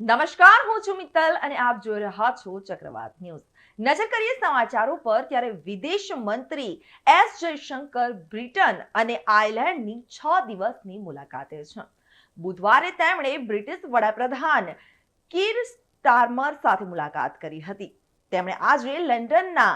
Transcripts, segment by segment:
નમસ્કાર, હું છું મિત્તલ અને આપ જોઈ રહ્યા છો ચક્રવાત ન્યૂઝ। નજર કરીએ સમાચારો પર ત્યારે વિદેશ મંત્રી એસ જયશંકર બ્રિટન અને આયર્લેન્ડની 6 દિવસની મુલાકાતે છે। બુધવારે તેમણે બ્રિટિશ વડાપ્રધાન કીર સ્ટારમર સાથે મુલાકાત કરી હતી। તેમણે આજે લંડનના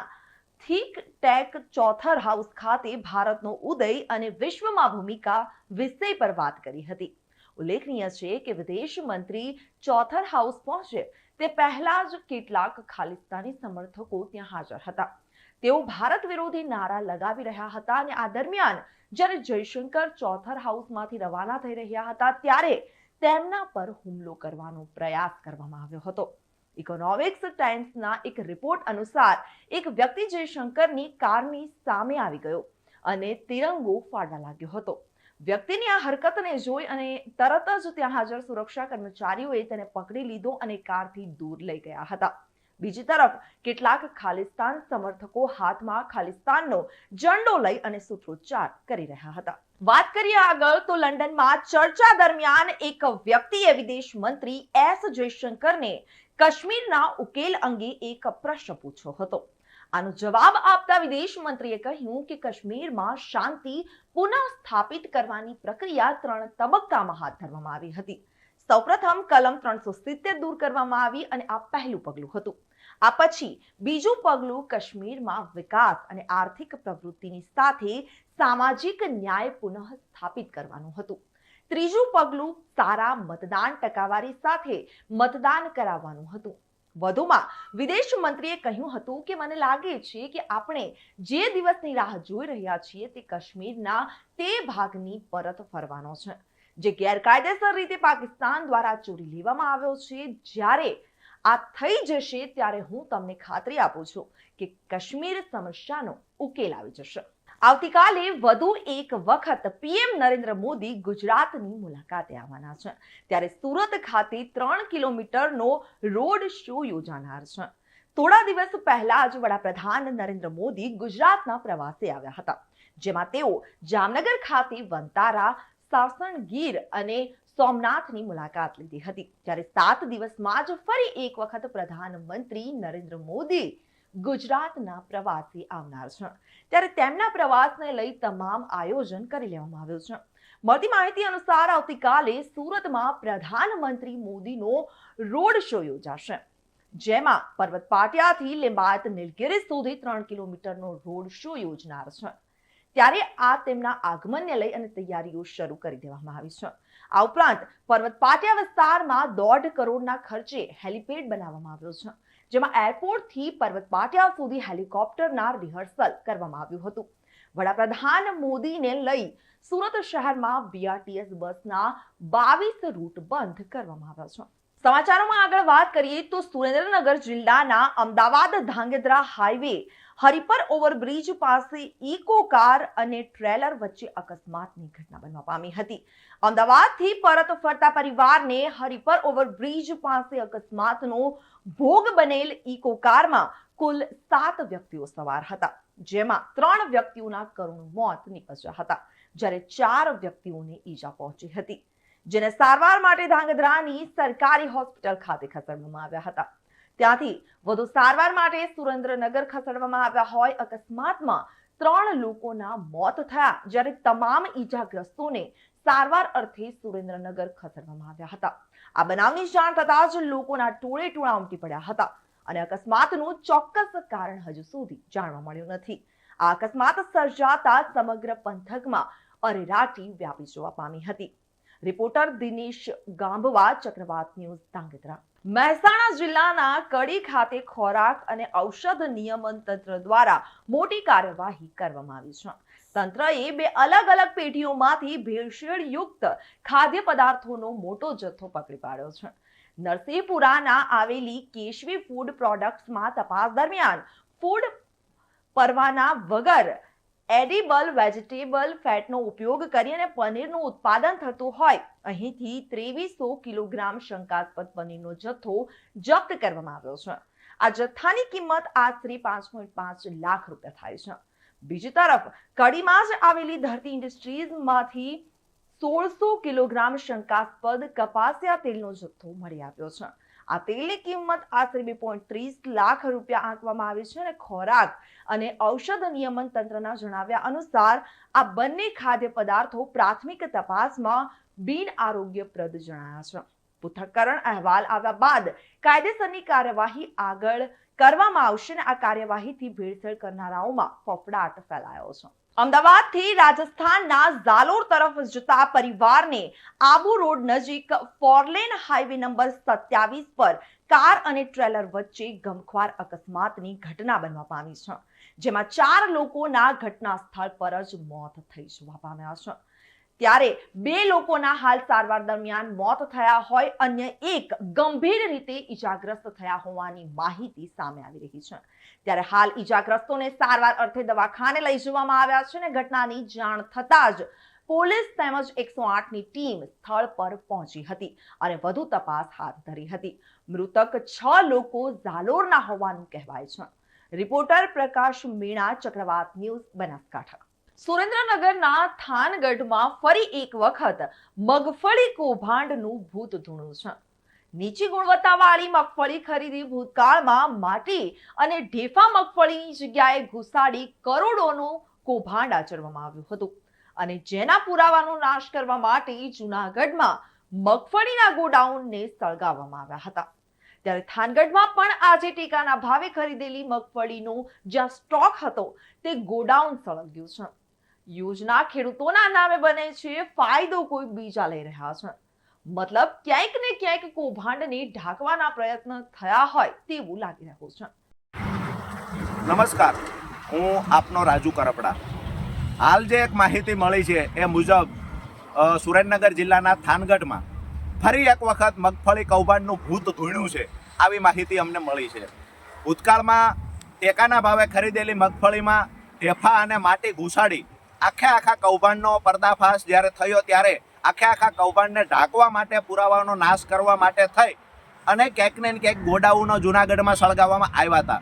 થિંક ટેક ચોથર હાઉસ ખાતે ભારતનો ઉદય અને વિશ્વમાં ભૂમિકા વિષય પર વાત કરી હતી। ઉલ્લેખનીય છે કે વિદેશ મંત્રી ચોથર હાઉસ પહોંચે તે પહેલા જ કેટલાક ખાલિસ્તાની સમર્થકો ત્યાં હાજર હતા। તેઓ ભારત વિરોધી નારા લગાવી રહ્યા હતા અને આ દરમિયાન જ્યારે જયશંકર ચોથર હાઉસમાંથી રવાના થઈ રહ્યા હતા ત્યારે તેમના પર હુમલો કરવાનો પ્રયાસ કરવામાં આવ્યો હતો। ઇકોનોમિક્સ ટાઈમ્સના એક રિપોર્ટ અનુસાર એક વ્યક્તિ જયશંકરની કારની સામે આવી ગયો અને તિરંગો ફાડવા લાગ્યો હતો। વ્યક્તિની આ હરકતને જોઈ અને તરત જ ત્યાં હાજર સુરક્ષા કર્મચારીઓએ તેને પકડી લીધો અને કારથી દૂર લઈ ગયા હતા। બીજી તરફ કેટલાક ખાલિસ્તાન સમર્થકો હાથમાં ખાલિસ્તાનનો ઝંડો લઈ અને સૂત્રોચ્ચાર કરી રહ્યા હતા। વાત કરીએ આગળ તો લંડનમાં ચર્ચા દરમિયાન એક વ્યક્તિએ વિદેશ મંત્રી એસ જયશંકરને કાશ્મીરના ઉકેલ અંગે એક પ્રશ્ન પૂછ્યો હતો। આનો જવાબ આપતા વિદેશ મંત્રીએ કહ્યું કે કાશ્મીરમાં શાંતિ પુનઃ સ્થાપિત કરવાની પ્રક્રિયા 3 તબક્કામાં હાથ ધરવામાં આવી હતી। સૌપ્રથમ કલમ 370 દૂર કરવામાં આવી અને આ પહેલું પગલું હતું। આ પછી બીજું પગલું કાશ્મીરમાં વિકાસ અને આર્થિક પ્રવૃત્તિની સાથે સામાજિક ન્યાય પુનઃ સ્થાપિત કરવાનું હતું। ત્રીજું પગલું સારા મતદાન ટકાવારી સાથે મતદાન કરાવવાનું હતું। વધુમાં વિદેશ મંત્રીએ કહ્યું હતું કે મને લાગે છે કે આપણે જે દિવસની રાહ જોઈ રહ્યા છીએ તે કાશ્મીરના તે ભાગની પરત ફરવાનો છે જે ગેરકાયદેસર રીતે પાકિસ્તાન દ્વારા ચોરી લેવામાં આવ્યો છે। જ્યારે આ થઈ જશે ત્યારે હું તમને ખાતરી આપું છું કે કાશ્મીર સમસ્યાનો ઉકેલ આવી જશે। આવતીકાલે વધુ એક વખત પીએમ નરેન્દ્ર મોદી ગુજરાતની મુલાકાતે આવવાના છે ત્યારે સુરત ખાતે 3 કિલોમીટરનો રોડ શો યોજાનાર છે। થોડા દિવસ પહેલા જ વડાપ્રધાન નરેન્દ્ર મોદી ગુજરાતના પ્રવાસે આવ્યા હતા જેમાં તેઓ જામનગર ખાતે વંતારા, સાસણગીર અને સોમનાથની મુલાકાત લીધી હતી। ત્યારે 7 દિવસમાં જ ફરી એક વખત પ્રધાનમંત્રી નરેન્દ્ર મોદી ગુજરાતના પ્રવાસે આવનાર છે ત્યારે તેમના પ્રવાસને લઈ તમામ આયોજન કરી લેવામાં આવ્યું છે। મળતી માહિતી અનુસાર આવતીકાલે સુરતમાં પ્રધાનમંત્રી મોદીનો રોડ શો યોજાશે જેમાં પર્વત પાટિયાથી લિંબાયત નીલગિરી સુધી 3 કિલોમીટરનો રોડ શો યોજનાર છે। ત્યારે આ તેમના આગમનને લઈ અને તૈયારીઓ શરૂ કરી દેવામાં આવી છે। આ ઉપરાંત પર્વત પાટિયા વિસ્તારમાં 1.5 કરોડના ખર્ચે હેલિપેડ બનાવવામાં આવ્યો છે જેમાં એરપોર્ટથી પર્વત પાટિયા સુધી હેલિકોપ્ટરના રિહર્સલ કરવામાં આવ્યું હતું। વડાપ્રધાન મોદીને લઈ સુરત શહેરમાં બીઆરટીએસ બસના 22 રૂટ બંધ કરવામાં આવ્યા છે। સમાચારોમાં આગળ વાત કરીએ તો સુરેન્દ્રનગર જિલ્લાના અમદાવાદ ધાંગધ્રા હાઈવે હરિપર ઓવરબ્રિજ પાસે ઇકો કાર અને ટ્રેલર વચ્ચે અકસ્માતની ઘટના બનવા પામી હતી। અમદાવાદથી પરત ફરતા પરિવારને હરિપર ઓવરબ્રિજ પાસે અકસ્માતનો ભોગ બનેલ ઇકો કારમાં કુલ 7 વ્યક્તિઓ સવાર હતા જેમાં 3 વ્યક્તિઓના કરુણ મોત નીપજ્યા હતા જ્યારે 4 વ્યક્તિઓને ઈજા પહોંચી હતી જેને સારવાર માટે ધાંગધ્રાની સરકારી હોસ્પિટલ ખાતે ખસેડવામાં આવ્યા હતા। ત્યાંથી વધુ સારવાર માટે સુરેન્દ્રનગર ખસેડવામાં આવ્યા હોય। અકસ્માતમાં 3 લોકોના મોત થયા જ્યારે તમામ ઈજાગ્રસ્તોને સારવાર અર્થે સુરેન્દ્રનગર ખસેડવામાં આવ્યા હતા। આ બનાવની જાણ થતાં જ લોકોના ટોળે ઉમટી પડ્યા હતા અને અકસ્માતનું ચોક્કસ કારણ હજુ સુધી જાણવા મળ્યું નથી। આ અકસ્માત સર્જાતા સમગ્ર પંથકમાં અરેરાટી વ્યાપી જોવા પામી હતી। રિપોર્ટર દિનેશ ગાંભવા, ચક્રવાત ન્યૂઝ, ધાંગધ્રા। મહેસાણા જિલ્લાના કડી ખાતે ખોરાક અને ઔષધ નિયમન તંત્ર દ્વારા મોટી કાર્યવાહી કરવામાં આવી છે। તંત્રએ 2 અલગ-અલગ પેઢીઓમાંથી ભેળસેળયુક્ત ખાદ્ય પદાર્થોનો મોટો જથ્થો પકડી પાડ્યો છે। નરસિંહપુરાના આવેલી કેશવી ફૂડ પ્રોડક્ટ્સમાં તપાસ દરમિયાન ફૂડ પરવાના વગર એડિબલ વેજીટેબલ ફેટનો ઉપયોગ કરી અને પનીરનું ઉત્પાદન થતું હોય અહીંથી 2300 કિલોગ્રામ શંકાસ્પદ પનીરનો જથ્થો જપ્ત કરવામાં આવ્યો છે। આ જથ્થાની કિંમત આશરે 5.5 લાખ રૂપિયા થાય છે। બીજી તરફ કડીમાં જ આવેલી ધરતી ઇન્ડસ્ટ્રીઝમાંથી 1600 કિલોગ્રામ શંકાસ્પદ કપાસિયા તેલનો જથ્થો મળી આવ્યો છે. આ તેલની કિંમત આશરે 2.30 લાખ રૂપિયા આંકવામાં આવી છે અને ખોરાક અને ઔષધ નિયમન તંત્રના જણાવ્યા અનુસાર આ બંને ખાદ્ય પદાર્થો પ્રાથમિક તપાસમાં બિન આરોગ્યપ્રદ જણાયા છે. પૃથ્થકરણ અહેવાલ આવ્યા બાદ કાયદેસરની કાર્યવાહી આગળ કરવામાં આવશે અને આ કાર્યવાહીથી ભેળસેળ કરનારાઓમાં ફફડાટ ફેલાયો છે. અમદાવાદથી રાજસ્થાનના ઝાલોર તરફ જતા પરિવારને આબુ રોડ નજીક ફોરલેન હાઈવે નંબર 27 પર કાર અને ટ્રેલર વચ્ચે ગમખ્વાર અકસ્માતની ઘટના બનવા પામી છે, જેમાં 4 લોકોના ઘટના સ્થળ પર જ મોત થઈ જવા પામ્યા છે. ત્યારે 2 લોકોના હાલ સારવાર દરમિયાન મોત થયા હોય, અન્ય એક ગંભીર રીતે ઈજાગ્રસ્ત થયા હોવાની માહિતી સામે આવી રહી છે. ત્યારે હાલ ઈજાગ્રસ્તોને સારવાર અર્થે દવાખાને લઈ જવામાં આવ્યા છે અને ઘટનાની જાણ થતાં જ પોલીસ તેમજ 108ની ટીમ સ્થળ પર પહોંચી હતી અને વધુ તપાસ હાથ ધરી હતી. મૃતક 6 લોકો ઝાલોરના હોવાનું કહેવાય છે. રિપોર્ટર પ્રકાશ મીણા, ચક્રવાત ન્યૂઝ, બનાસકાંઠા. સુરેન્દ્રનગરના થાનગઢમાં ફરી એક વખત મગફળી કૌભાંડનું ભૂત ધૂણું છે. નીચી ગુણવત્તાવાળી મગફળી ખરીદી ભૂતકાળમાં માટી અને ઢેફા મગફળીની જગ્યાએ ઘુસાડી કરોડોનું કૌભાંડ આચરવામાં આવ્યું હતું અને જેના પુરાવાનો નાશ કરવા માટે જૂનાગઢમાં મગફળીના ગોડાઉનને સળગાવવામાં આવ્યા હતા. ત્યારે થાનગઢમાં પણ આજે ટેકાના ભાવે ખરીદેલી મગફળીનો જ્યાં સ્ટોક હતો તે ગોડાઉન સળગ્યું છે. યોજના ખેડૂતોના નામે બને છે, ફાયદો કોઈ બીજા લઈ રહ્યા છે. મતલબ ક્યાંક ને ક્યાંક કૌભાંડને ઢાંકવાના પ્રયત્ન થયા હોય તેવું લાગી રહ્યું છે. નમસ્કાર, હું આપનો રાજુ કરપડા. હાલ જે એક માહિતી મળી છે એ મુજબ સુરેન્દ્રનગર જિલ્લાના થાનગઢમાં ફરી એક વખત મગફળી કૌભાંડનું ભૂત ધૂણ્યું છે, આવી માહિતી અમને મળી છે. ભૂતકાળમાં ટેકાના ભાવે ખરીદેલી મગફળીમાં ઢેફા અને માટી ઘૂસાડી આખા કૌભાંડનો પર્દાફાશ જ્યારે થયો ત્યારે આખા કૌભાંડને ઢાંકવા માટે, પુરાવાનો નાશ કરવા માટે થઈ અને ક્યાંક ને ક્યાંક ગોડાઉનો જૂનાગઢમાં સળગાવવામાં આવ્યા હતા.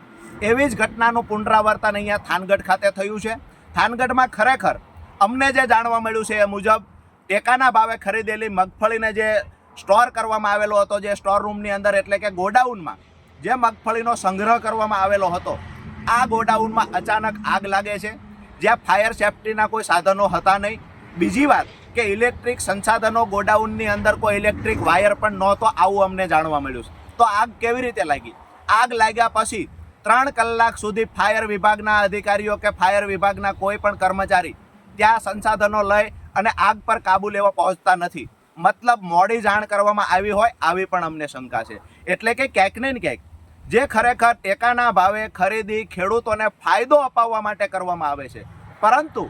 એવી જ ઘટનાનું પુનરાવર્તન અહીંયા થાનગઢ ખાતે થયું છે. થાનગઢમાં ખરેખર અમને જે જાણવા મળ્યું છે એ મુજબ ટેકાના ભાવે ખરીદેલી મગફળીને જે સ્ટોર કરવામાં આવેલો હતો, જે સ્ટોર રૂમની અંદર એટલે કે ગોડાઉનમાં જે મગફળીનો સંગ્રહ કરવામાં આવેલો હતો, આ ગોડાઉનમાં અચાનક આગ લાગે છે, જ્યાં ફાયર સેફ્ટીના કોઈ સાધનો હતા નહીં. બીજી વાત કે ઇલેક્ટ્રિક સંસાધનો ગોડાઉનની અંદર કોઈ ઇલેક્ટ્રિક વાયર પણ નહોતો, આવું અમને જાણવા મળ્યું છે. તો આગ કેવી રીતે લાગી? આગ લાગ્યા પછી 3 કલાક સુધી ફાયર વિભાગના અધિકારીઓ કે ફાયર વિભાગના કોઈ પણ કર્મચારી ત્યાં સંસાધનો લઈ અને આગ પર કાબુ લેવા પહોંચતા નથી. મતલબ મોડી જાણ કરવામાં આવી હોય, આવી પણ અમને શંકા છે. એટલે કે ક્યાંક ને ક્યાંક જે ખરેખર ટેકાના ભાવે ખરીદી ખેડૂતોને ફાયદો અપાવવા માટે કરવામાં આવે છે, પરંતુ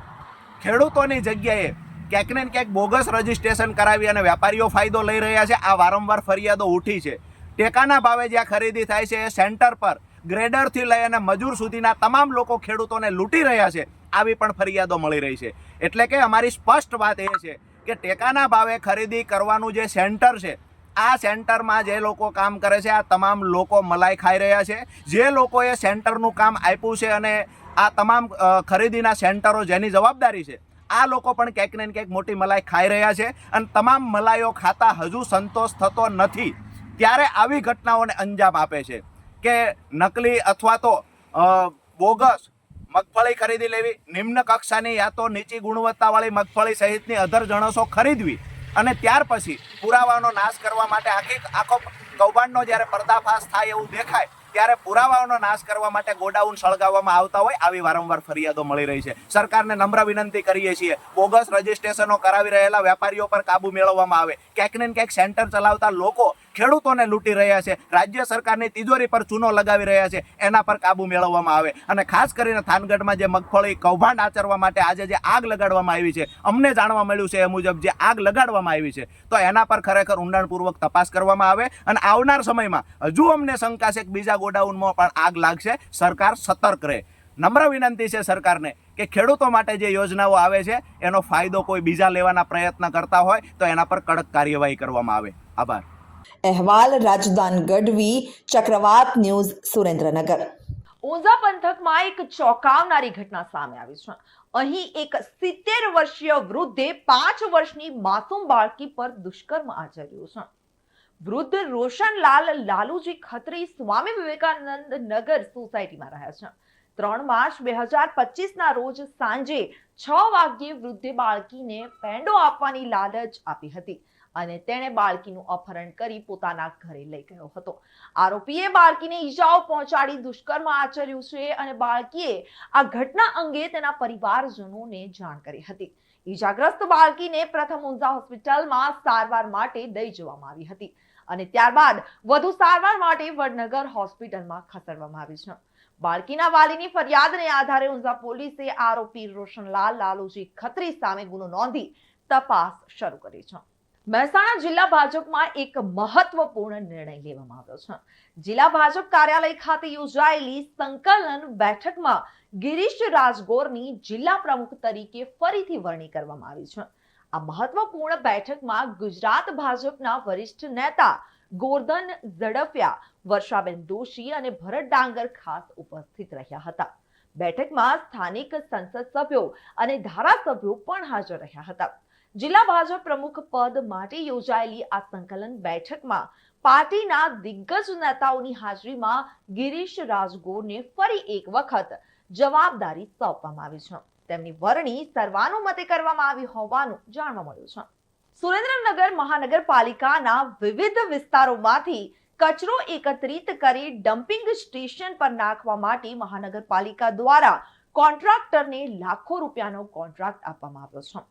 ખેડૂતોની જગ્યાએ ક્યાંક ને ક્યાંક બોગસ રજીસ્ટ્રેશન કરાવી અને વેપારીઓ ફાયદો લઈ રહ્યા છે. આ વારંવાર ફરિયાદો ઉઠી છે. ટેકાના ભાવે જ્યાં ખરીદી થાય છે એ સેન્ટર પર ગ્રેડરથી લઈ અને મજૂર સુધીના તમામ લોકો ખેડૂતોને લૂંટી રહ્યા છે, આવી પણ ફરિયાદો મળી રહી છે. એટલે કે અમારી સ્પષ્ટ વાત એ છે કે ટેકાના ભાવે ખરીદી કરવાનું જે સેન્ટર છે, આ સેન્ટરમાં જે લોકો કામ કરે છે, આ તમામ લોકો મલાઈ ખાઈ રહ્યા છે. જે લોકોએ સેન્ટરનું કામ આપ્યું છે અને આ તમામ ખરીદીના સેન્ટરો જેની જવાબદારી છે, આ લોકો પણ ક્યાંક ને ક્યાંક મોટી મલાઈ ખાઈ રહ્યા છે અને તમામ મલાઈઓ ખાતા હજુ સંતોષ થતો નથી. ત્યારે આવી ઘટનાઓને અંજામ આપે છે કે નકલી અથવા તો બોગસ મગફળી ખરીદી લેવી, નિમ્ન કક્ષાની યા તો નીચી ગુણવત્તાવાળી મગફળી સહિતની અધર જણસો ખરીદવી અને ત્યાર પછી પુરાવાનો નાશ કરવા માટે આખો કૌભાંડનો જ્યારે પર્દાફાશ થાય એવું દેખાય ત્યારે પુરાવાનો નાશ કરવા માટે ગોડાઉન સળગાવવામાં આવતા હોય, આવી વારંવાર ફરિયાદો મળી રહી છે. સરકારને નમ્ર વિનંતી કરીએ છીએ, બોગસ રજીસ્ટ્રેશનો કરાવી રહેલા વેપારીઓ પર કાબુ મેળવવામાં આવે. ક્યાંક ને ક્યાંક સેન્ટર ચલાવતા લોકો ખેડૂતોને લૂંટી રહ્યા છે, રાજ્ય સરકારની તિજોરી પર ચૂનો લગાવી રહ્યા છે, એના પર કાબુ મેળવવામાં આવે. અને ખાસ કરીને થાનગઢમાં જે મગફળી કૌભાંડ આચરવા માટે આજે જે આગ લગાડવામાં આવી છે, અમને જાણવા મળ્યું છે એ મુજબ જે આગ લગાડવામાં આવી છે, તો એના પર ખરેખર ઊંડાણપૂર્વક તપાસ કરવામાં આવે અને આવનાર સમયમાં હજુ અમને શંકા છે કે બીજા ગોડાઉનમાં પણ આગ લાગશે. સરકાર સતર્ક રહે. નમ્ર વિનંતી છે સરકારને કે ખેડૂતો માટે જે યોજનાઓ આવે છે એનો ફાયદો કોઈ બીજા લેવાના પ્રયત્ન કરતા હોય તો એના પર કડક કાર્યવાહી કરવામાં આવે. આભાર. અહેવાલ રાજદાન ગઢવી, ચક્રવાત ન્યૂઝ, સુરેન્દ્રનગર. ઊંઝા પંથકમાં એક ચોંકાવનારી ઘટના સામે આવી છે. અહીં એક 70 વર્ષીય વૃદ્ધે 5 વર્ષની માસૂમ બાળકી પર દુષ્કર્મ આચર્યું છે. વૃદ્ધ રોશનલાલ લાલુજી ખત્રી સ્વામી વિવેકાનંદ નગર સોસાયટીમાં રહે છે. 3 માર્ચ 2025 ના રોજ સાંજે 6 વાગ્યે વૃદ્ધે બાળકીને પેંડો આપવાની લાલચ આપી હતી અને તેણે બાળકીનું અપહરણ કરી પોતાના ઘરે લઈ ગયો હતો. આરોપીએ બાળકીને ઈજાઓ પહોંચાડી દુષ્કર્મ આચર્યું છે અને બાળકીએ આ ઘટના અંગે તેના પરિવારજનોને જાણ કરી હતી. ઈજાગ્રસ્ત બાળકીને પ્રથમ ઊંઝા હોસ્પિટલમાં સારવાર માટે લઈ જવામાં આવી હતી અને ત્યારબાદ વધુ સારવાર માટે વડનગર હોસ્પિટલમાં ખસેડવામાં આવી છે. બાળકીના વાલીની ફરિયાદને આધારે ઊંઝા પોલીસે આરોપી રોશનલાલ લાલુજી ખત્રી સામે ગુનો નોંધી તપાસ શરૂ કરી છે. મહેસાણા જિલ્લા ભાજપમાં એક મહત્વપૂર્ણ નિર્ણય લેવામાં આવ્યો છે. જિલ્લા ભાજપ કાર્યાલય ખાતે યોજાયેલી સંકલન બેઠકમાં ગિરીશ રાજગોરની જિલ્લા પ્રમુખ તરીકે ફરીથી વરણી કરવામાં આવી છે. આ મહત્વપૂર્ણ બેઠકમાં ગુજરાત ભાજપના વરિષ્ઠ નેતા ગોરધન ઝડફિયા, વર્ષાબેન દોશી અને ભરત ડાંગર ખાસ ઉપસ્થિત રહ્યા હતા. બેઠકમાં સ્થાનિક સંસદ સભ્યો અને ધારાસભ્યો પણ હાજર રહ્યા હતા. જિલ્લા ભાજપ પ્રમુખ પદ માટે યોજાયેલી આ સંકલન બેઠકમાં પાર્ટીના દિગ્ગજ નેતાઓની હાજરીમાં ગિરીશ રાજગોરને ફરી એક વખત જવાબદારી સોંપવામાં આવી છે. તેમની વરણી સર્વાનુમતે કરવામાં આવી હોવાનું જાણવા મળ્યું છે. સુરેન્દ્રનગર મહાનગરપાલિકાના વિવિધ વિસ્તારોમાંથી કચરો એકત્રિત કરી ડમ્પિંગ સ્ટેશન પર નાખવા માટે મહાનગરપાલિકા દ્વારા કોન્ટ્રાક્ટરને લાખો રૂપિયાનો કોન્ટ્રાક્ટ આપવામાં આવ્યો છે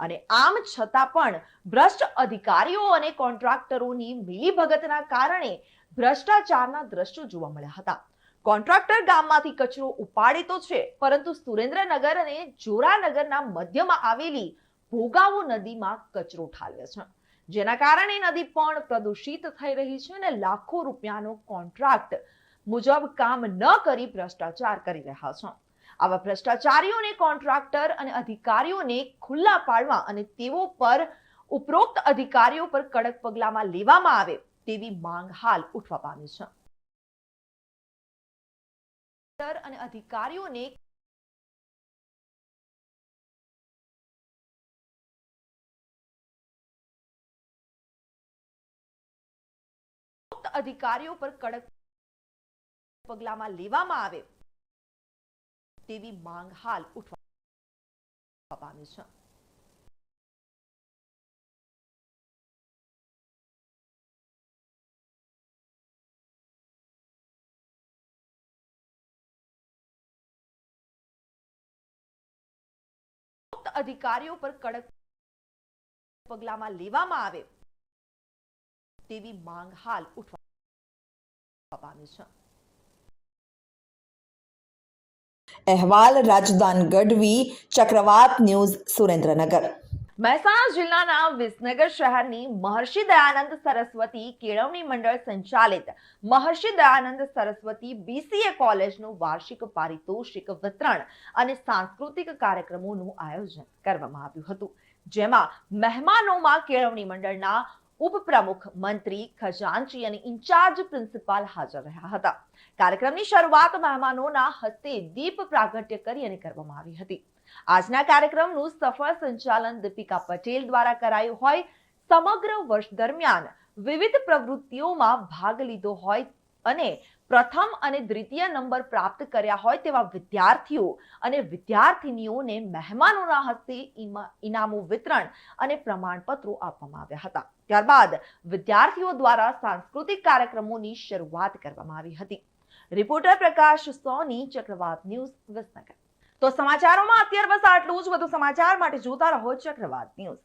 અને આમ છતાં પણ ભ્રષ્ટ અધિકારીઓ અને કોન્ટ્રાક્ટરોની મિલીભગતના કારણે ભ્રષ્ટાચારના દ્રશ્યો જોવા મળ્યા હતા. કોન્ટ્રાક્ટર ગામમાંથી કચરો ઉપાડે તો છે, પરંતુ સુરેન્દ્રનગર અને જોરાનગરના મધ્યમાં આવેલી ભોગાવો નદીમાં કચરો ઠાલવે છે, જેના કારણે નદી પણ પ્રદૂષિત થઈ રહી છે અને લાખો રૂપિયાનો કોન્ટ્રાક્ટ મુજબ કામ ન કરી ભ્રષ્ટાચાર કરી રહ્યા છે. આવા ભ્રષ્ટાચારીઓને કોન્ટ્રાક્ટર અને અધિકારીઓને ખુલ્લા પાડવા અને તેઓ પર ઉપરોક્ત અધિકારીઓ પર કડક પગલામાં લેવામાં આવે તેવી માંગ હાલ ઉઠવા પામી છે. અને અધિકારીઓને અધિકારીઓ પર કડક પગલામાં લેવામાં આવે તેવી માંગ હાલ ઉઠવા પામી છે. અધિકારીઓ પર કડક પગલામાં લેવામાં આવે તેવી માંગ હાલ ઉઠવા પામી છે. અહેવાલ રાજદાન ગઢવી, ચક્રવાત ન્યૂઝ, સુરેન્દ્રનગર. મહેસાણા જિલ્લાના વિસનગર શહેરની મહર્ષિ દયાનંદ સરસ્વતી કેળવણી મંડળ સંચાલિત મહર્ષિ દયાનંદ સરસ્વતી BCA કોલેજનું વાર્ષિક પારિતોષિક વિતરણ અને સાંસ્કૃતિક કાર્યક્રમોનું આયોજન કરવામાં આવ્યું હતું, જેમાં મહેમાનોમાં કેળવણી મંડળના ઉપપ્રમુખ, મંત્રી, ખજાનચી અને ઇન્ચાર્જ પ્રિન્સિપાલ હાજર રહ્યા હતા. કાર્યક્રમની શરૂઆત મહેમાનોના હસ્તે દીપ પ્રાગટ્ય કરી અને કરવામાં આવી હતી. આજના કાર્યક્રમનું સફળ સંચાલન દીપિકા પટેલ દ્વારા કરાયું હોય. સમગ્ર વર્ષ દરમિયાન વિવિધ પ્રવૃત્તિઓમાં ભાગ લીધો હોય અને પ્રથમ અને દ્વિતીય નંબર પ્રાપ્ત કર્યા હોય તેવા વિદ્યાર્થીઓ અને વિદ્યાર્થિનીઓને મહેમાનોના હસ્તે ઇનામો વિતરણ અને પ્રમાણપત્રો આપવામાં આવ્યા હતા. ત્યારબાદ વિદ્યાર્થીઓ દ્વારા સાંસ્કૃતિક કાર્યક્રમોની શરૂઆત કરવામાં આવી હતી. રિપોર્ટર પ્રકાશ સોની, ચક્રવાત ન્યૂઝ, વિસનગર. તો સમાચારોમાં અત્યાર બસ આટલું જ. વધુ સમાચાર માટે જોતા રહો ચક્રવાત ન્યૂઝ.